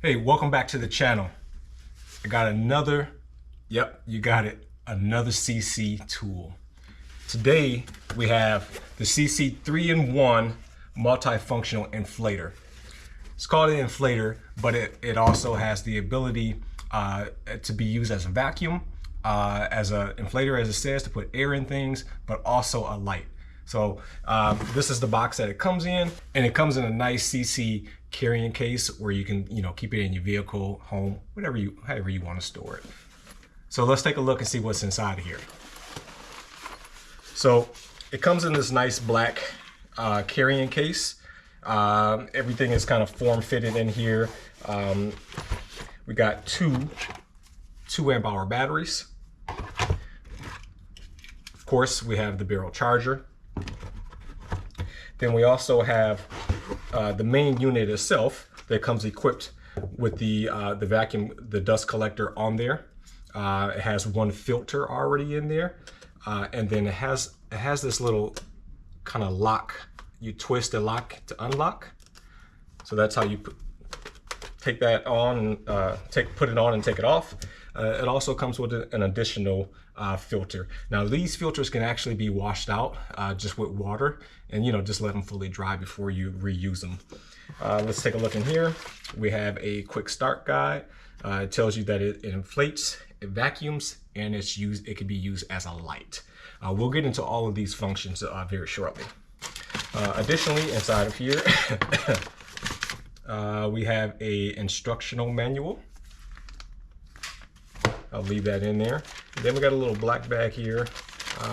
Hey, welcome back to the channel. I got another, yep, you got it, another Seesii tool. Today we have the Seesii 3-in-1 multifunctional inflator. It's called an inflator, but it also has the ability to be used as a vacuum, as an inflator, as it says, to put air in things, but also a light. So this is the box that it comes in, and it comes in a nice Seesii carrying case where you can, keep it in your vehicle, home, however you want to store it. So let's take a look and see what's inside of here. So it comes in this nice black carrying case. Everything is kind of form fitted in here. We got two 2-amp-hour batteries. Of course, we have the barrel charger. Then we also have the main unit itself that comes equipped with the vacuum, the dust collector on there. It has one filter already in there, and then it has this little kind of lock. You twist the lock to unlock. So that's how you take that on, put it on and take it off. It also comes with an additional filter. Now these filters can actually be washed out just with water, and just let them fully dry before you reuse them. Let's take a look in here. We have a quick start guide. It tells you that it inflates, it vacuums, and it can be used as a light. We'll get into all of these functions very shortly. Additionally, inside of here, we have a instructional manual. I'll leave that in there. And then we got a little black bag here.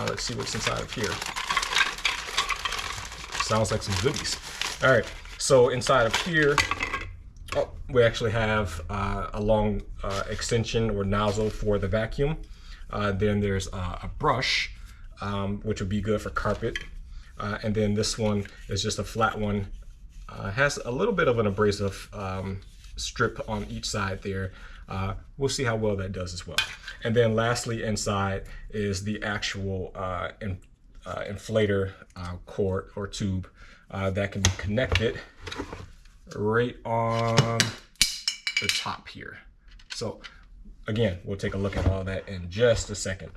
Let's see what's inside of here. Sounds like some goodies. All right, so inside of here, we actually have a long extension or nozzle for the vacuum. Then there's a brush, which would be good for carpet. And then this one is just a flat one. Has a little bit of an abrasive strip on each side there. We'll see how well that does as well. And then lastly, inside is the actual inflator cord or tube that can be connected right on the top here. So again, we'll take a look at all that in just a second.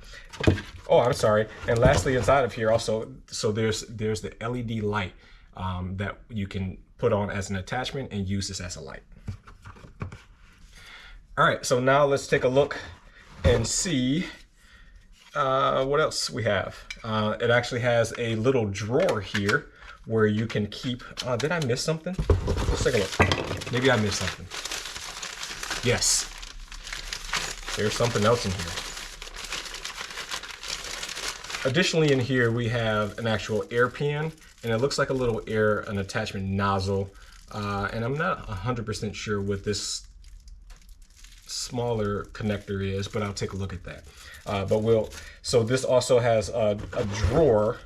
Oh, I'm sorry. And lastly, inside of here also, so there's the LED light that you can put on as an attachment and use this as a light. All right, so now let's take a look and see what else we have. It actually has a little drawer here where you can keep, did I miss something? Let's take a look. Maybe I missed something. Yes, there's something else in here. Additionally, in here, we have an actual air pan, and it looks like a little an attachment nozzle. And I'm not 100% sure what this smaller connector is, but I'll take a look at that. So this also has a drawer.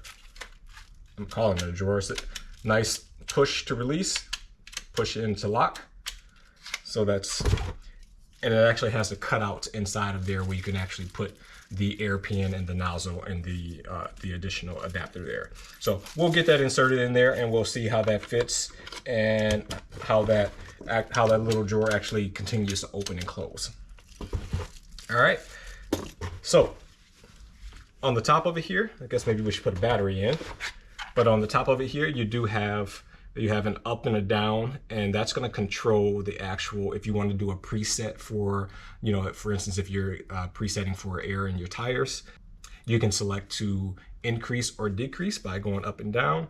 I'm calling it a drawer. It's a nice push to release, push in to lock. So and it actually has a cutout inside of there where you can actually put the air pan and the nozzle and the additional adapter there. So we'll get that inserted in there, and we'll see how that fits and how that little drawer actually continues to open and close. All right. So on the top of it here, I guess maybe we should put a battery in. But on the top of it here, you have an up and a down, and that's going to control the actual, if you want to do a preset for, for instance, if you're presetting for air in your tires, you can select to increase or decrease by going up and down.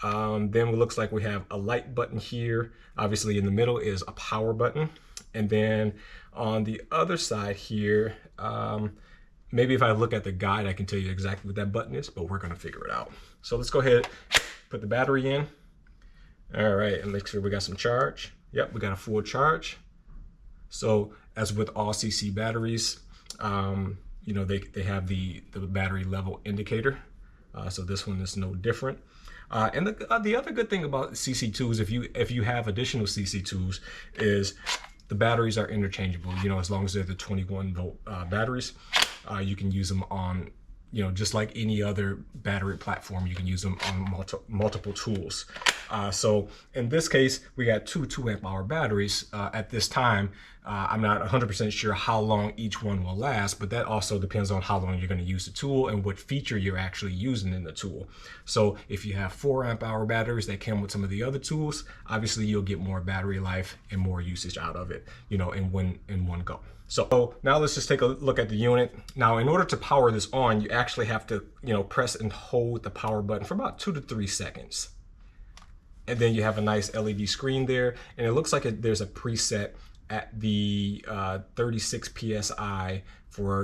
Then it looks like we have a light button here. Obviously in the middle is a power button. And then on the other side here, maybe if I look at the guide, I can tell you exactly what that button is, but we're going to figure it out. So let's go ahead, put the battery in. All right, and make sure we got some charge. Yep, we got a full charge. So as with all Seesii batteries, they have the battery level indicator. So this one is no different. And the other good thing about Seesii tools, if you have additional Seesii tools, is the batteries are interchangeable. As long as they're the 21-volt batteries, you can use them on, just like any other battery platform, you can use them on multiple tools. So in this case, we got two 2 amp-hour batteries at this time. I'm not 100% sure how long each one will last, but that also depends on how long you're going to use the tool and what feature you're actually using in the tool. So if you have 4 amp-hour batteries that come with some of the other tools, obviously you'll get more battery life and more usage out of it, you know, in one go. So now let's just take a look at the unit. Now, in order to power this on, you actually have to, you know, press and hold the power button for about 2 to 3 seconds. And then you have a nice LED screen there, and it looks like there's a preset at the 36 PSI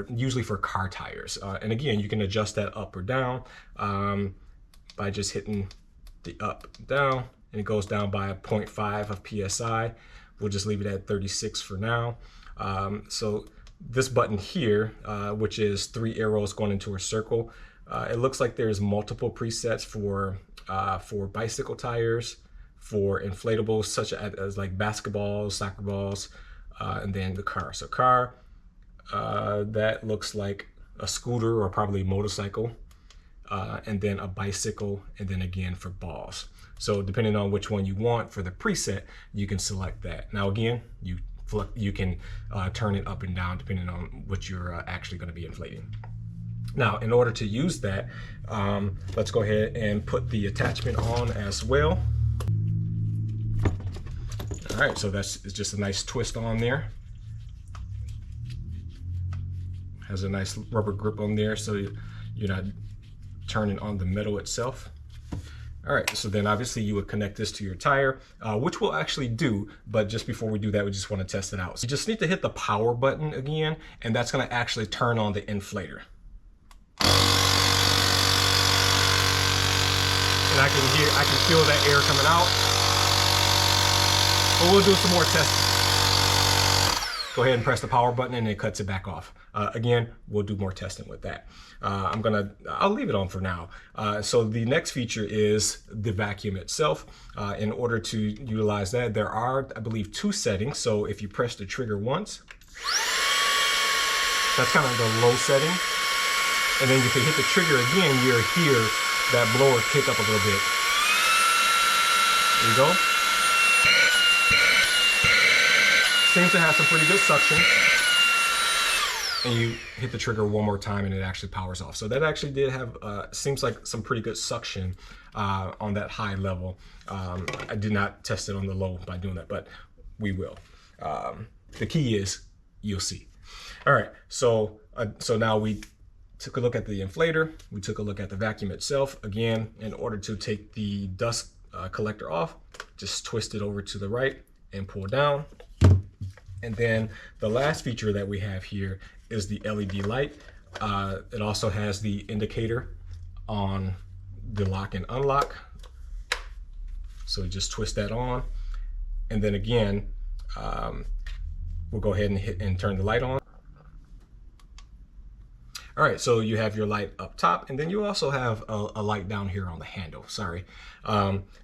usually for car tires. And again, you can adjust that up or down by just hitting the up, down, and it goes down by 0.5 of PSI. We'll just leave it at 36 for now. So this button here, which is 3 arrows going into a circle, it looks like there's multiple presets for bicycle tires, for inflatables such as like basketballs, soccer balls, and then the car. So car, that looks like a scooter or probably a motorcycle, and then a bicycle, and then again for balls. So depending on which one you want for the preset, you can select that. Now again, you can turn it up and down depending on what you're actually going to be inflating. Now, in order to use that, let's go ahead and put the attachment on as well. All right, so it's just a nice twist on there. Has a nice rubber grip on there, so you're not turning on the metal itself. All right, so then obviously you would connect this to your tire, which we'll actually do, but just before we do that, we just want to test it out. So you just need to hit the power button again, and that's going to actually turn on the inflator. And I can feel that air coming out. But we'll do some more testing. Go ahead and press the power button and it cuts it back off. Again, we'll do more testing with that. I'll leave it on for now. So the next feature is the vacuum itself. In order to utilize that, there are, I believe, 2 settings. So if you press the trigger once, that's kind of the low setting. And then if you hit the trigger again, you'll hear that blower kick up a little bit. There you go. Seems to have some pretty good suction. And you hit the trigger one more time and it actually powers off. So that actually did have, seems like some pretty good suction on that high level. I did not test it on the low by doing that, but we will. The key is you'll see. All right, so now we took a look at the inflator. We took a look at the vacuum itself. Again, in order to take the dust collector off, just twist it over to the right and pull down. And then the last feature that we have here is the LED light. It also has the indicator on the lock and unlock. So we just twist that on. And then again, we'll go ahead and hit and turn the light on. All right, so you have your light up top, and then you also have a light down here on the handle, sorry.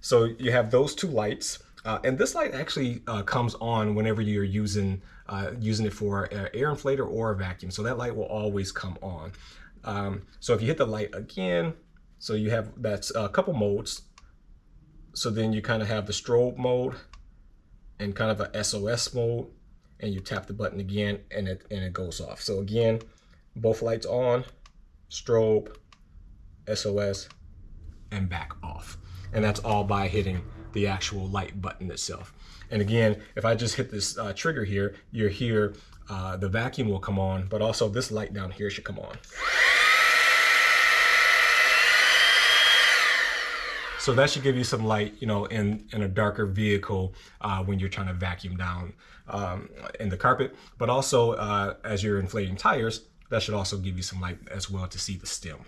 So you have those 2 lights, and this light actually comes on whenever you're using it for an air inflator or a vacuum. So that light will always come on. So if you hit the light again, so you have, that's a couple modes. So then you kind of have the strobe mode and kind of a SOS mode, and you tap the button again and it goes off. So again, both lights on, strobe, SOS, and back off. And that's all by hitting the actual light button itself. And again, if I just hit this trigger here, you'll hear the vacuum will come on, but also this light down here should come on. So that should give you some light, you know, in a darker vehicle when you're trying to vacuum down in the carpet. But also as you're inflating tires, that should also give you some light as well to see the stem.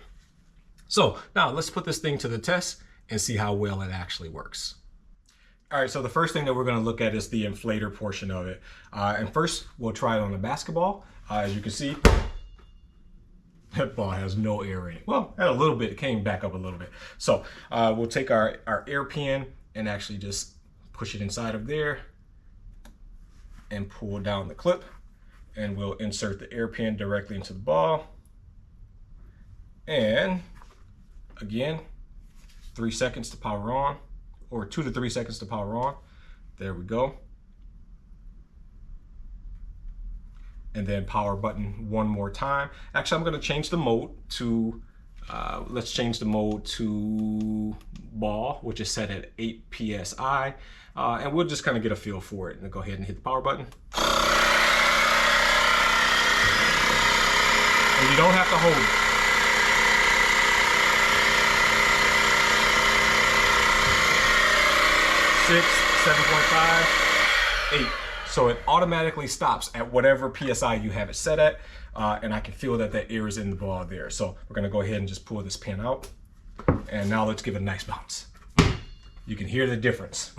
So now let's put this thing to the test and see how well it actually works. All right, so the first thing that we're going to look at is the inflator portion of it. And first, we'll try it on a basketball. As you can see, that ball has no air in it. Well, had a little bit, it came back up a little bit. So we'll take our air pin and actually just push it inside of there and pull down the clip. And we'll insert the air pin directly into the ball. And again, 3 seconds to power on. or 2 to 3 seconds to power on. There we go. And then power button one more time. Actually, I'm gonna change the mode to, let's change the mode to ball, which is set at 8 PSI. And we'll just kind of get a feel for it. And go ahead and hit the power button. And you don't have to hold it. Six, 7.5, 8. So it automatically stops at whatever PSI you have it set at. And I can feel that that air is in the ball there. So we're gonna go ahead and just pull this pin out. And now let's give it a nice bounce. You can hear the difference.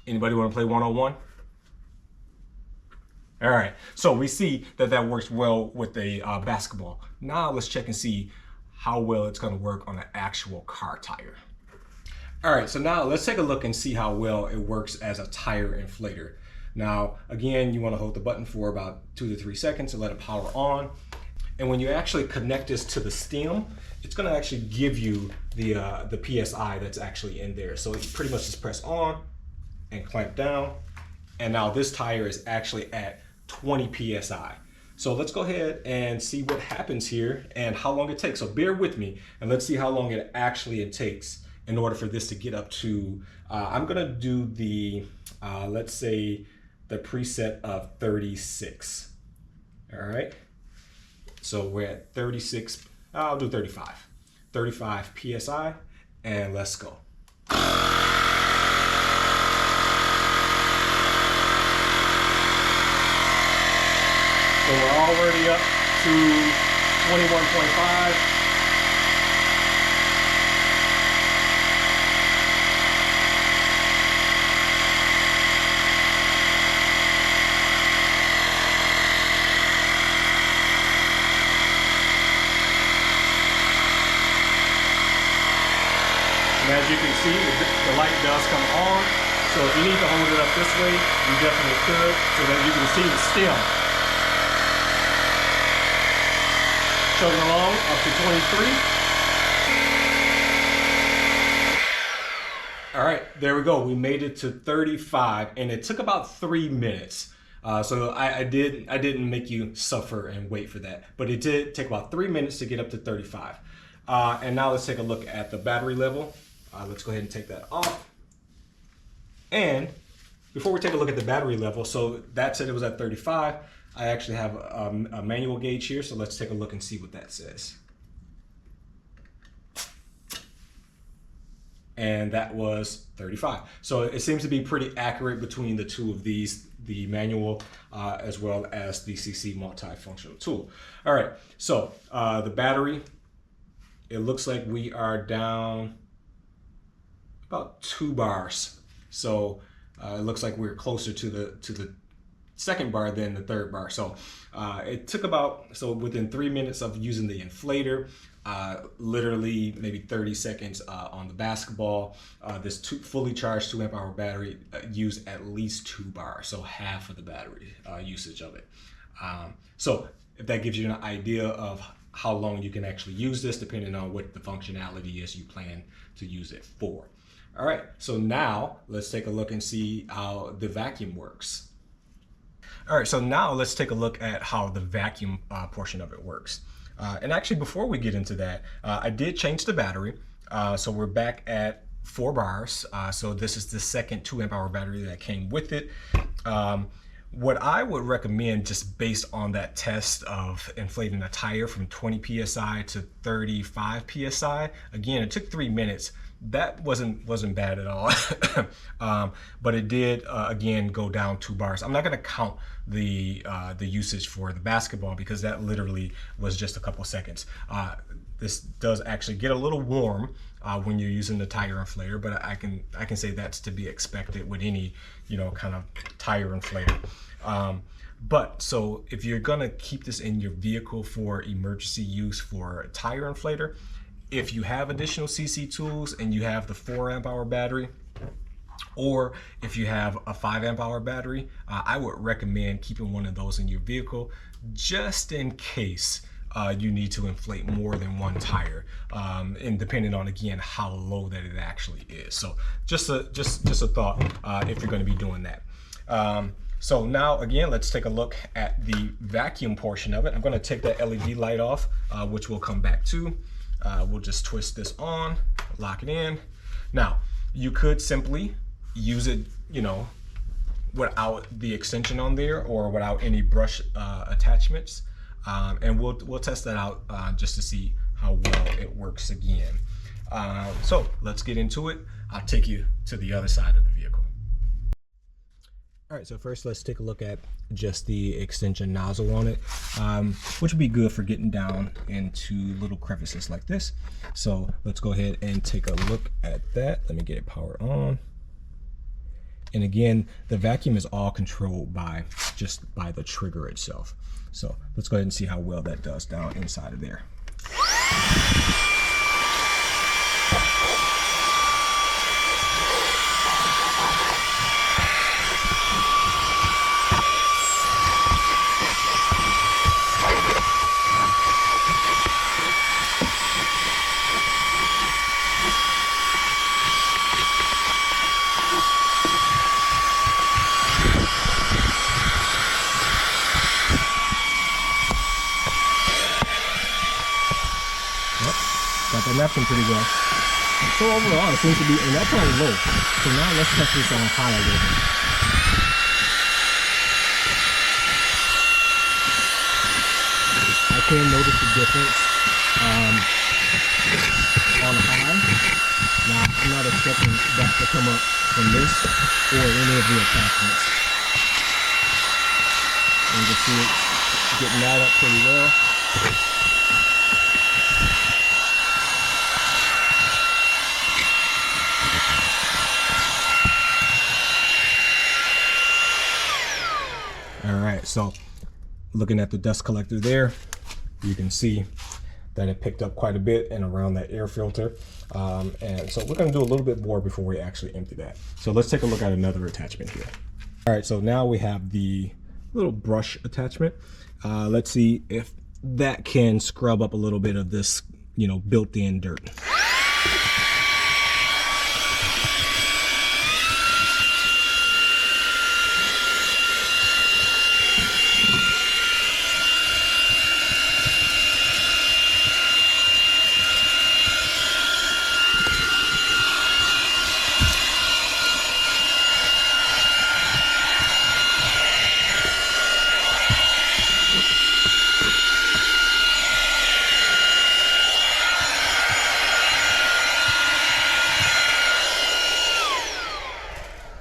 Anybody wanna play one-on-one? All right, so we see that that works well with a basketball. Now let's check and see how well it's gonna work on an actual car tire. All right, so now let's take a look and see how well it works as a tire inflator. Now, again, you want to hold the button for about 2 to 3 seconds and let it power on. And when you actually connect this to the stem, it's going to actually give you the PSI that's actually in there. So you pretty much just press on and clamp down. And now this tire is actually at 20 PSI. So let's go ahead and see what happens here and how long it takes. So bear with me and let's see how long it actually takes in order for this to get up to, I'm gonna do the, let's say the preset of 36. All right, so we're at 36, I'll do 35. 35 PSI, and let's go. So we're already up to 21.5. And as you can see, the light does come on. So if you need to hold it up this way, you definitely could, so that you can see the stem. Chugging along up to 23. All right, there we go. We made it to 35, and it took about 3 minutes. So I didn't make you suffer and wait for that, but it did take about 3 minutes to get up to 35. And now let's take a look at the battery level. Let's go ahead and take that off. And before we take a look at the battery level, so that said it was at 35. I actually have a manual gauge here, so let's take a look and see what that says. And that was 35. So it seems to be pretty accurate between the two of these, the manual as well as the Seesii multifunctional tool. All right, so the battery, it looks like we are down about 2 bars. So it looks like we're closer to the second bar than the third bar. So it took about, so within 3 minutes of using the inflator, literally maybe 30 seconds on the basketball, this fully charged 2 amp hour battery used at least 2 bars, so half of the battery usage of it. So if that gives you an idea of how long you can actually use this, depending on what the functionality is you plan to use it for. All right, so now let's take a look and see how the vacuum works. All right, so now let's take a look at how the vacuum portion of it works. And actually, before we get into that, I did change the battery. So we're back at 4 bars. So this is the second 2 amp hour battery that came with it. What I would recommend, just based on that test of inflating a tire from 20 PSI to 35 PSI, again, it took 3 minutes. That wasn't bad at all. But it did, again, go down 2 bars. I'm not gonna count the usage for the basketball because that literally was just a couple seconds. This does actually get a little warm when you're using the tire inflator, but I can say that's to be expected with any, kind of tire inflator. But so if you're gonna keep this in your vehicle for emergency use for a tire inflator, if you have additional Seesii tools and you have the 4 amp hour battery, or if you have a 5 amp hour battery, I would recommend keeping one of those in your vehicle just in case you need to inflate more than one tire, and depending on, again, how low that it actually is. So just a thought if you're going to be doing that. So now, again, let's take a look at the vacuum portion of it. I'm going to take that LED light off, which we'll come back to. We'll just twist this on, lock it in. Now, you could simply use it, you know, without the extension on there or without any brush attachments. And we'll test that out just to see how well it works again. So let's get into it. I'll take you to the other side of the vehicle. All right, so first let's take a look at just the extension nozzle on it, which would be good for getting down into little crevices like this. So let's go ahead and take a look at that. Let me get it powered on. And again, the vacuum is all controlled by the trigger itself. So let's go ahead and see how well that does down inside of there. Got that napkin pretty well. So overall, it seems to be, and that's on low. So now let's test this on high a little bit. I can notice the difference on high. Now, I'm not expecting that to come up from this or any of the attachments. And you can see it getting that up pretty well. All right, so looking at the dust collector there, you can see that it picked up quite a bit and around that air filter. And so we're gonna do a little bit more before we actually empty that. So let's take a look at another attachment here. All right, so now we have the little brush attachment. Let's see if that can scrub up a little bit of this, you know, built-in dirt.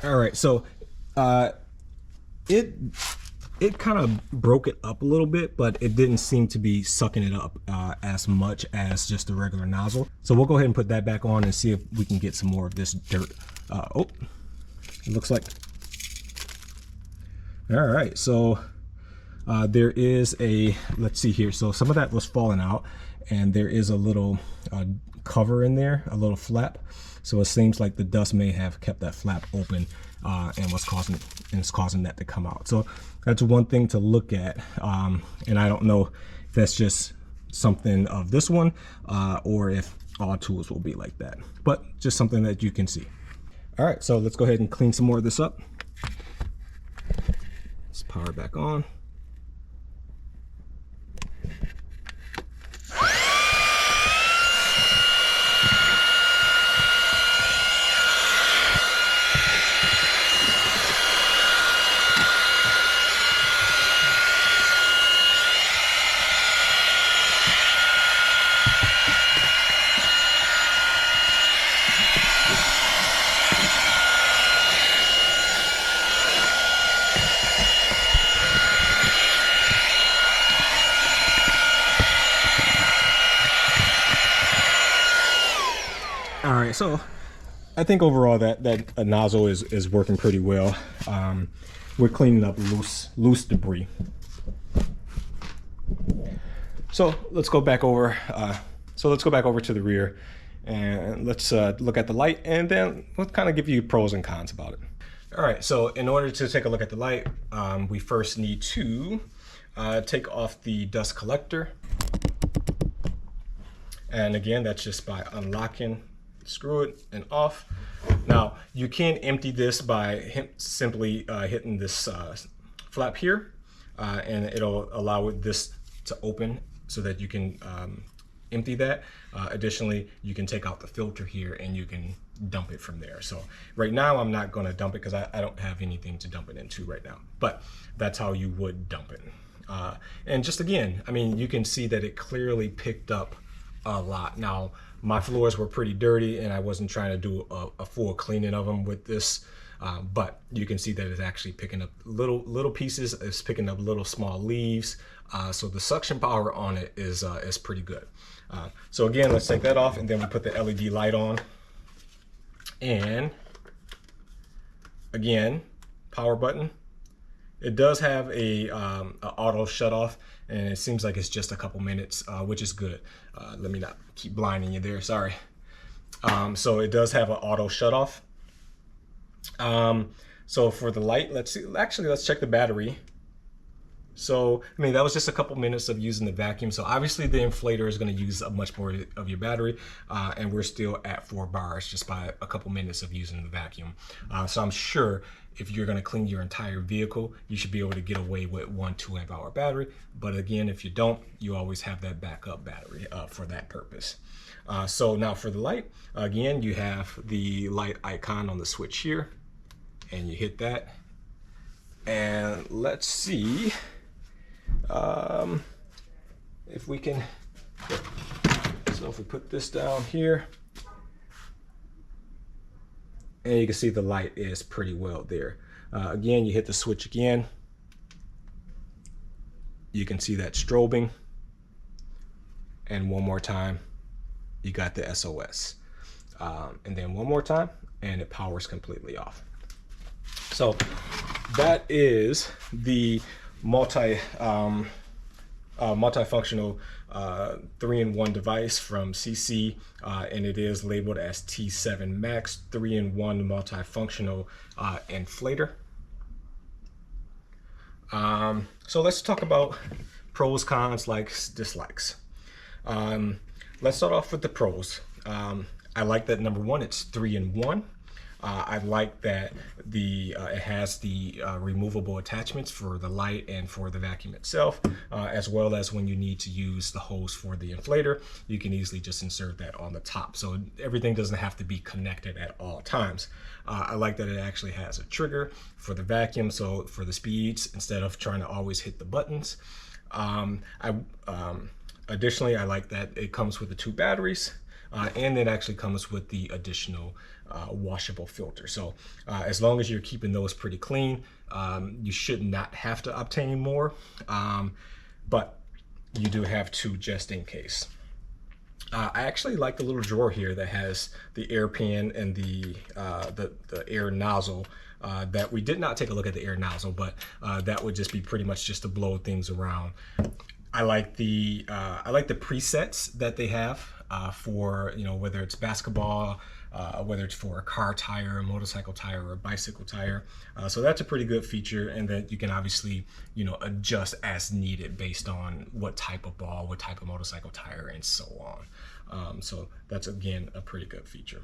All right, so it kind of broke it up a little bit, but it didn't seem to be sucking it up as much as just the regular nozzle. So we'll go ahead and put that back on and see if we can get some more of this dirt. Oh, it looks like. All right, so there is a, let's see here. So some of that was falling out, and there is a little cover in there, a little flap. So it seems like the dust may have kept that flap open and it's causing that to come out. So that's one thing to look at. And I don't know if that's just something of this one or if all tools will be like that, but just something that you can see. All right, so let's go ahead and clean some more of this up. Let's power back on. All right, so I think overall that nozzle is working pretty well. We're cleaning up loose debris. So let's go back over. To the rear, and let's look at the light, and then we'll kind of give you pros and cons about it. All right, so in order to take a look at the light, we first need to take off the dust collector. And again, that's just by unlocking, screw it and off. Now you can empty this by simply hitting this flap here, and it'll allow this to open so that you can empty that. Additionally, you can take out the filter here and you can dump it from there. So right now I'm not going to dump it because I don't have anything to dump it into right now, but that's how you would dump it. And just again, I mean, you can see that it clearly picked up a lot. Now my floors were pretty dirty and I wasn't trying to do a full cleaning of them with this, but you can see that it's actually picking up little pieces. It's picking up little small leaves, so the suction power on it is pretty good. So again, let's take that off, and then we put the LED light on, and again, power button. It does have a auto shut off, and it seems like it's just a couple minutes, which is good. Let me not keep blinding you there, sorry. So it does have an auto shut off. So for the light, let's see, actually let's check the battery. So, I mean, that was just a couple minutes of using the vacuum. So obviously the inflator is going to use up much more of your battery, and we're still at 4 bars just by a couple minutes of using the vacuum. So I'm sure if you're going to clean your entire vehicle, you should be able to get away with 1 2-amp-hour battery. But again, if you don't, you always have that backup battery for that purpose. So now for the light, again, you have the light icon on the switch here, and you hit that. And let's see if we can, so if we put this down here, and you can see the light is pretty well there. Again, you hit the switch again, you can see that strobing, and one more time you got the SOS, and then one more time and it powers completely off. So that is the multifunctional 3-in-1 device from Seesii, and it is labeled as T7 Max 3-in-1 multifunctional inflator. So let's talk about pros, cons, likes, dislikes. Let's start off with the pros. I like that, number one, it's 3-in-1. I like that it has the removable attachments for the light and for the vacuum itself, as well as when you need to use the hose for the inflator, you can easily just insert that on the top. So everything doesn't have to be connected at all times. I like that it actually has a trigger for the vacuum, so for the speeds, instead of trying to always hit the buttons. Additionally, I like that it comes with the 2 batteries. And it actually comes with the additional washable filter. So as long as you're keeping those pretty clean, you should not have to obtain more, but you do have 2 just in case. I actually like the little drawer here that has the air pan and the air nozzle. That we did not take a look at the air nozzle, but that would just be pretty much just to blow things around. I like the presets that they have for, you know, whether it's basketball, whether it's for a car tire, a motorcycle tire, or a bicycle tire. So that's a pretty good feature, and that you can obviously, you know, adjust as needed based on what type of ball, what type of motorcycle tire, and so on. So that's, again, a pretty good feature.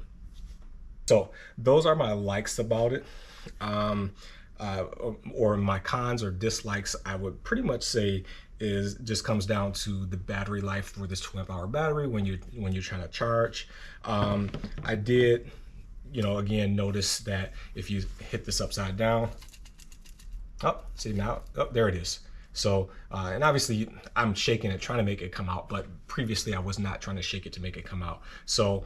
So those are my likes about it. Or my cons or dislikes, I would pretty much say just comes down to the battery life for this 2-amp-hour battery when you're trying to charge. I did, you know, again, notice that if you hit this upside down, see now, there it is. So, and obviously I'm shaking it, trying to make it come out, but previously I was not trying to shake it to make it come out. So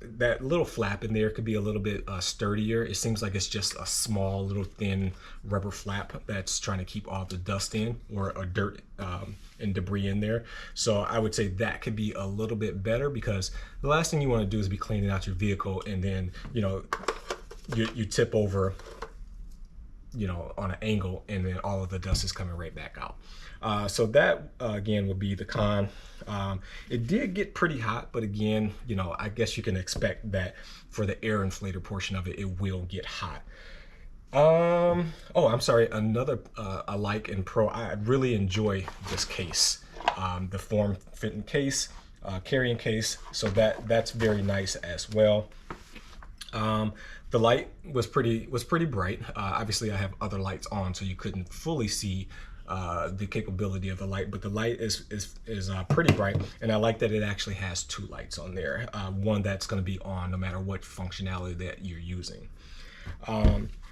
that little flap in there could be a little bit sturdier. It seems like it's just a small, little thin rubber flap that's trying to keep all the dust in, or dirt and debris in there. So I would say that could be a little bit better, because the last thing you want to do is be cleaning out your vehicle and then, you know, you tip over, you know, on an angle, and then all of the dust is coming right back out. So that again would be the con. It did get pretty hot, but again, you know, I guess you can expect that for the air inflator portion of it, it will get hot. Oh, I'm sorry, another a like and pro, I really enjoy this case. the form-fitting case, carrying case, so that's very nice as well. The light was pretty bright. Obviously, I have other lights on, so you couldn't fully see the capability of the light, but the light is pretty bright, and I like that it actually has 2 lights on there. One that's going to be on no matter what functionality that you're using.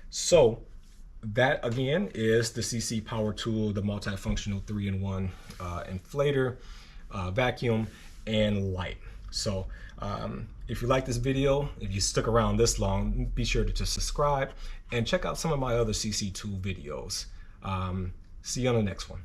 So that again is the Seesii power tool, the multifunctional 3-in-1 inflator, vacuum, and light. So if you like this video, if you stuck around this long, be sure to subscribe and check out some of my other Seesii tool videos. See you on the next one.